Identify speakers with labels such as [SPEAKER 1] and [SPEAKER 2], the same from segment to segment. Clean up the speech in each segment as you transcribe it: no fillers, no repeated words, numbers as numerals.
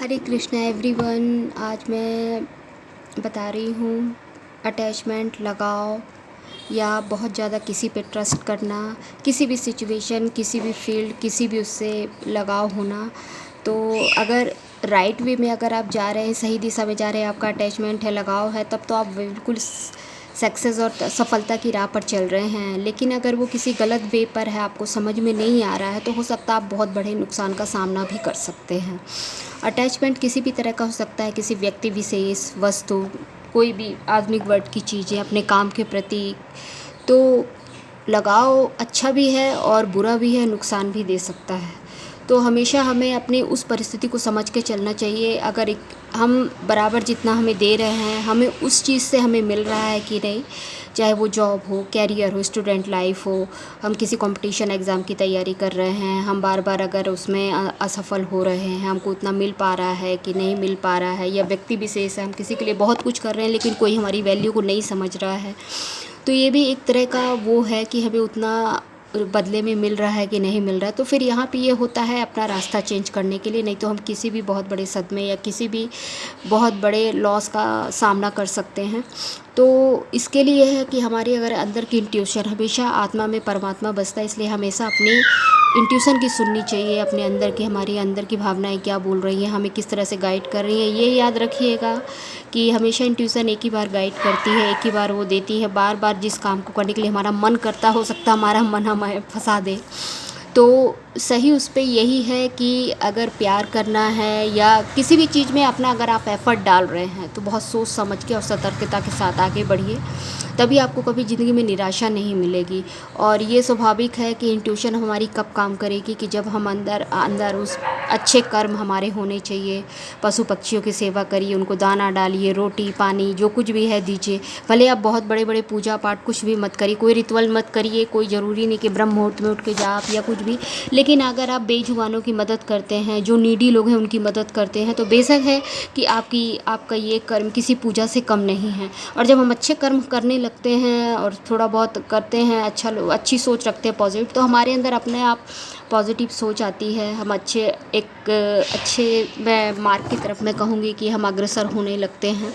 [SPEAKER 1] हरे Krishna everyone. आज मैं बता रही हूँ अटैचमेंट, लगाव या बहुत ज़्यादा किसी पे ट्रस्ट करना, किसी भी सिचुएशन, किसी भी फील्ड, किसी भी उससे लगाव होना। तो अगर राइट वे में अगर आप जा रहे हैं, सही दिशा में जा रहे हैं, आपका अटैचमेंट है, लगाव है, तब तो आप बिल्कुल सक्सेस और सफलता की राह पर चल रहे हैं। लेकिन अगर वो किसी गलत वे पर है, आपको समझ में नहीं आ रहा है, तो हो सकता है आप बहुत बड़े नुकसान का सामना भी कर सकते हैं। अटैचमेंट किसी भी तरह का हो सकता है, किसी व्यक्ति विशेष, वस्तु, कोई भी आधुनिक वर्ड की चीज़ें, अपने काम के प्रति। तो लगाव अच्छा भी है और बुरा भी है, नुकसान भी दे सकता है। तो हमेशा हमें अपनी उस परिस्थिति को समझ के चलना चाहिए। अगर एक हम बराबर जितना हमें दे रहे हैं, हमें उस चीज़ से हमें मिल रहा है कि नहीं, चाहे वो जॉब हो, कैरियर हो, स्टूडेंट लाइफ हो, हम किसी कंपटीशन एग्ज़ाम की तैयारी कर रहे हैं, हम बार बार अगर उसमें असफल हो रहे हैं, हमको उतना मिल पा रहा है कि नहीं मिल पा रहा है, या व्यक्ति विशेष है, हम किसी के लिए बहुत कुछ कर रहे हैं लेकिन कोई हमारी वैल्यू को नहीं समझ रहा है, तो ये भी एक तरह का वो है कि हमें उतना बदले में मिल रहा है कि नहीं मिल रहा है। तो फिर यहाँ पे ये होता है अपना रास्ता चेंज करने के लिए, नहीं तो हम किसी भी बहुत बड़े सदमे या किसी भी बहुत बड़े लॉस का सामना कर सकते हैं। तो इसके लिए है कि हमारी अगर अंदर की इंट्यूशन, हमेशा आत्मा में परमात्मा बसता है, इसलिए हमेशा अपनी इंट्यूशन की सुननी चाहिए। अपने अंदर की, हमारी अंदर की भावनाएं क्या बोल रही हैं, हमें किस तरह से गाइड कर रही हैं, ये याद रखिएगा कि हमेशा इंट्यूशन एक ही बार गाइड करती है, एक ही बार वो देती है। बार बार जिस काम को करने के लिए हमारा मन करता, हो सकता हमारा मन हमें फंसा दे। तो सही उस पे यही है कि अगर प्यार करना है या किसी भी चीज़ में अपना अगर आप एफ़र्ट डाल रहे हैं, तो बहुत सोच समझ के और सतर्कता के साथ आगे बढ़िए, तभी आपको कभी ज़िंदगी में निराशा नहीं मिलेगी। और ये स्वाभाविक है कि इंट्यूशन हमारी कब काम करेगी कि जब हम अंदर उस अच्छे कर्म हमारे होने चाहिए। पशु पक्षियों की सेवा करिए, उनको दाना डालिए, रोटी पानी जो कुछ भी है दीजिए। भले आप बहुत बड़े बड़े पूजा पाठ कुछ भी मत करिए, कोई रिचुअल मत करिए, कोई ज़रूरी नहीं कि ब्रह्म मुहूर्त में उठ के जाप या कुछ भी। लेकिन अगर आप बेजुबानों की मदद करते हैं, जो नीडी लोग हैं उनकी मदद करते हैं, तो बेशक है कि आपका ये कर्म किसी पूजा से कम नहीं है। और जब हम अच्छे कर्म करने लगते हैं और थोड़ा बहुत करते हैं, अच्छी सोच रखते हैं, पॉजिटिव, तो हमारे अंदर अपने आप पॉजिटिव सोच आती है। हम अच्छे मैं मार्ग की तरफ मैं कहूँगी कि हम अग्रसर होने लगते हैं।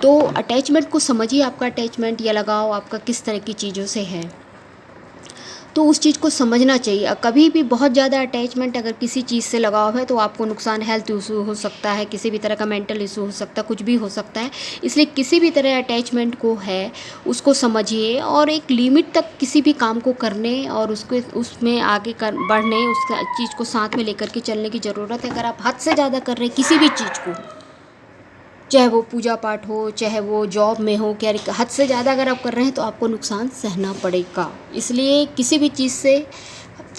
[SPEAKER 1] तो अटैचमेंट को समझिए, आपका अटैचमेंट या लगाव आपका किस तरह की चीज़ों से है, तो उस चीज़ को समझना चाहिए। कभी भी बहुत ज़्यादा अटैचमेंट अगर किसी चीज़ से लगाव है तो आपको नुकसान, हेल्थ इशू हो सकता है, किसी भी तरह का मेंटल इशू हो सकता है, कुछ भी हो सकता है। इसलिए किसी भी तरह अटैचमेंट को है उसको समझिए और एक लिमिट तक किसी भी काम को करने और उसमें आगे बढ़ने, उस चीज़ को साथ में लेकर के चलने की ज़रूरत है। अगर आप हद से ज़्यादा कर रहे हैं किसी भी चीज़ को, चाहे वो पूजा पाठ हो, चाहे वो जॉब में हो, क्या हद से ज़्यादा अगर आप कर रहे हैं तो आपको नुकसान सहना पड़ेगा। इसलिए किसी भी चीज़ से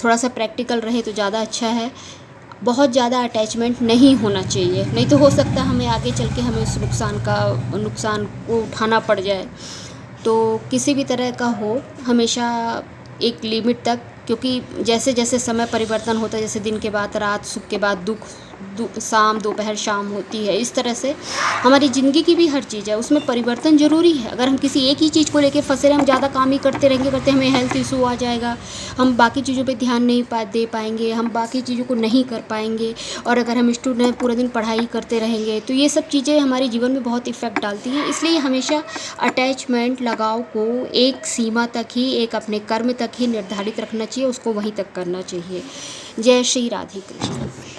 [SPEAKER 1] थोड़ा सा प्रैक्टिकल रहे तो ज़्यादा अच्छा है। बहुत ज़्यादा अटैचमेंट नहीं होना चाहिए, नहीं तो हो सकता है हमें आगे चल के हमें उस नुकसान को उठाना पड़ जाए। तो किसी भी तरह का हो, हमेशा एक लिमिट तक, क्योंकि जैसे जैसे समय परिवर्तन होता है, जैसे दिन के बाद रात, सुख के बाद दुख, शाम दोपहर शाम होती है, इस तरह से हमारी ज़िंदगी की भी हर चीज़ है, उसमें परिवर्तन ज़रूरी है। अगर हम किसी एक ही चीज़ को लेके फंसे रहे, हम ज़्यादा काम ही करते रहेंगे, हमें हेल्थ इशू आ जाएगा, हम बाकी चीज़ों पे ध्यान नहीं दे पाएंगे, हम बाकी चीज़ों को नहीं कर पाएंगे। और अगर हम स्टूडेंट पूरा दिन पढ़ाई करते रहेंगे तो ये सब चीज़ें हमारे जीवन में बहुत इफ़ेक्ट डालती हैं। इसलिए हमेशा अटैचमेंट, लगाव को एक सीमा तक ही, एक अपने कर्म तक ही निर्धारित रखना चाहिए, उसको वहीं तक करना चाहिए। जय श्री राधे कृष्ण।